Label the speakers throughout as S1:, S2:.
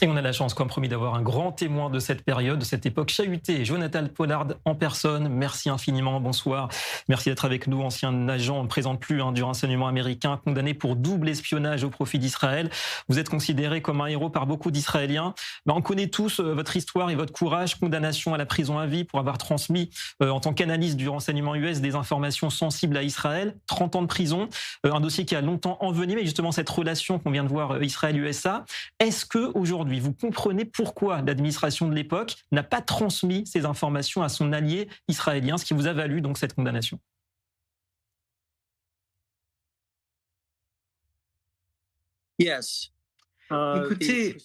S1: Et on a la chance, comme promis, d'avoir un grand témoin de cette période, de cette époque chahutée, Jonathan Pollard en personne. Merci infiniment, bonsoir. Merci d'être avec nous, ancien agent, on ne présente plus, du renseignement américain, condamné pour double espionnage au profit d'Israël. Vous êtes considéré comme un héros par beaucoup d'Israéliens. On connaît tous votre histoire et votre courage, condamnation à la prison à vie pour avoir transmis, en tant qu'analyste du renseignement US, des informations sensibles à Israël. 30 ans de prison, un dossier qui a longtemps envenimé justement cette relation qu'on vient de voir Israël-USA. Est-ce que aujourd'hui vous comprenez pourquoi l'administration de l'époque n'a pas transmis ces informations à son allié israélien, ce qui vous a valu donc cette condamnation?
S2: Écoutez,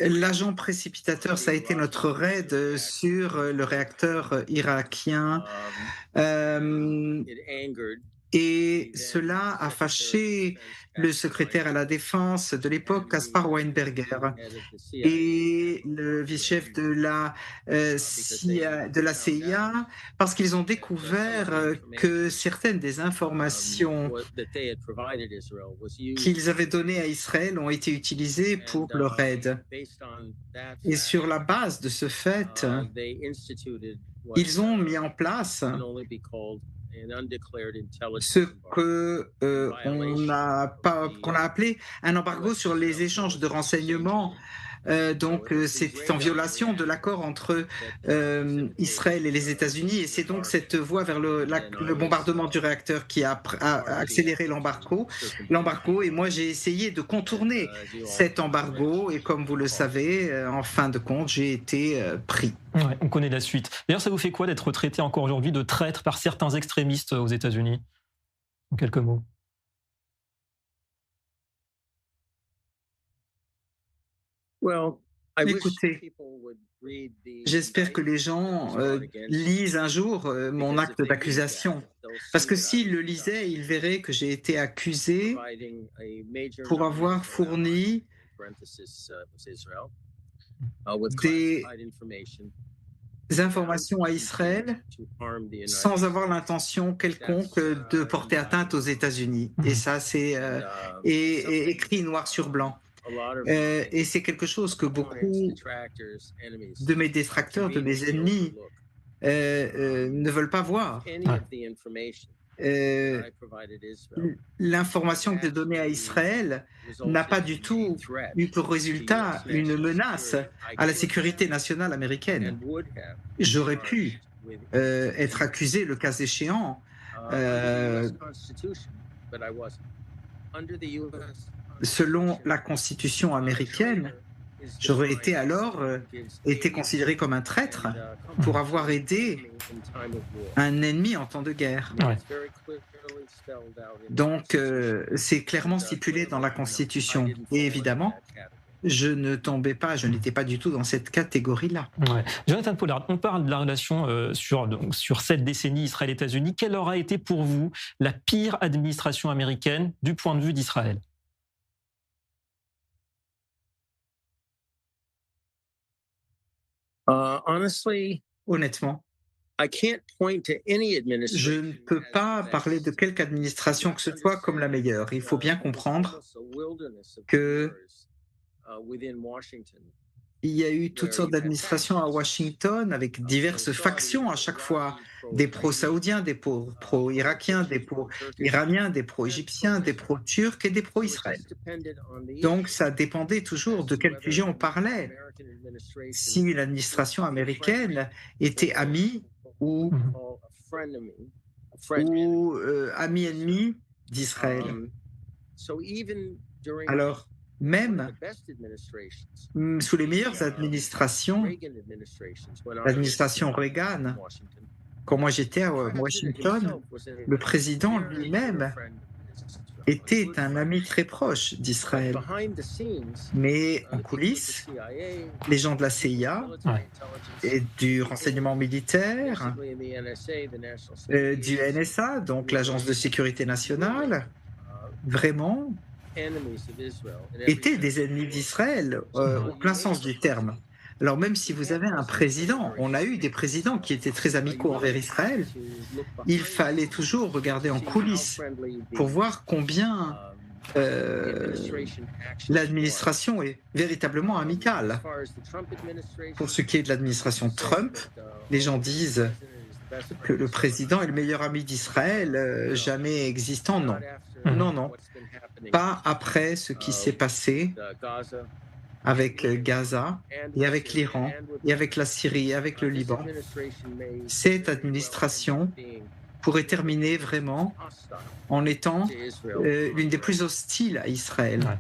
S2: l'agent précipitateur, ça a été notre raid sur le réacteur irakien. Et cela a fâché le secrétaire à la défense de l'époque, Caspar Weinberger, et le vice-chef de la CIA, parce qu'ils ont découvert que certaines des informations qu'ils avaient données à Israël ont été utilisées pour le raid. Et sur la base de ce fait, ils ont mis en place ce qu'on a appelé un embargo sur les échanges de renseignements. C'est en violation de l'accord entre Israël et les États-Unis, et c'est donc cette voie vers le bombardement du réacteur qui a accéléré l'embargo. Et moi j'ai essayé de contourner cet embargo, et comme vous le savez, en fin de compte, j'ai été pris.
S1: Ouais, on connaît la suite. D'ailleurs, ça vous fait quoi d'être traité encore aujourd'hui de traître par certains extrémistes aux États-Unis? En quelques mots.
S2: Écoutez, j'espère que les gens lisent un jour mon acte d'accusation. Parce que s'ils le lisaient, ils verraient que j'ai été accusé pour avoir fourni des informations à Israël sans avoir l'intention quelconque de porter atteinte aux États-Unis. Et ça, c'est écrit noir sur blanc. Et c'est quelque chose que beaucoup de mes détracteurs, de mes ennemis, ne veulent pas voir. L'information que j'ai donnée à Israël n'a pas du tout eu pour résultat une menace à la sécurité nationale américaine. J'aurais pu être accusé, le cas échéant, selon la Constitution américaine. J'aurais été alors été considéré comme un traître pour avoir aidé un ennemi en temps de guerre.
S1: Ouais.
S2: Donc, c'est clairement stipulé dans la Constitution. Et évidemment, je n'étais pas du tout dans cette catégorie-là.
S1: Ouais. Jonathan Pollard, on parle de la relation sur cette décennie Israël-États-Unis. Quelle aura été pour vous la pire administration américaine du point de vue d'Israël?
S2: Honnêtement, je ne peux pas parler de quelque administration que ce soit comme la meilleure. Il faut bien comprendre qu'il y a eu toutes sortes d'administrations à Washington avec diverses factions à chaque fois, des pro-saoudiens, des pro-irakiens, des pro-iraniens, des pro-égyptiens, des pro-turcs et des pro-israël. Donc ça dépendait toujours de quel sujet on parlait. Si l'administration américaine était amie ou ami-ennemi d'Israël. Alors, même sous les meilleures administrations, l'administration Reagan, quand moi j'étais à Washington, le président lui-même était un ami très proche d'Israël. Mais en coulisses, les gens de la CIA et du renseignement militaire, du NSA, donc l'Agence de sécurité nationale, vraiment étaient des ennemis d'Israël au plein sens du terme. Alors même si vous avez un président, on a eu des présidents qui étaient très amicaux envers Israël, il fallait toujours regarder en coulisses pour voir combien l'administration est véritablement amicale. Pour ce qui est de l'administration Trump, les gens disent que le président est le meilleur ami d'Israël jamais existant. Non, non, non. Pas après ce qui s'est passé avec Gaza et avec l'Iran et avec la Syrie et avec le Liban. Cette administration pourrait terminer vraiment en étant l'une des plus hostiles à Israël.
S1: Ouais.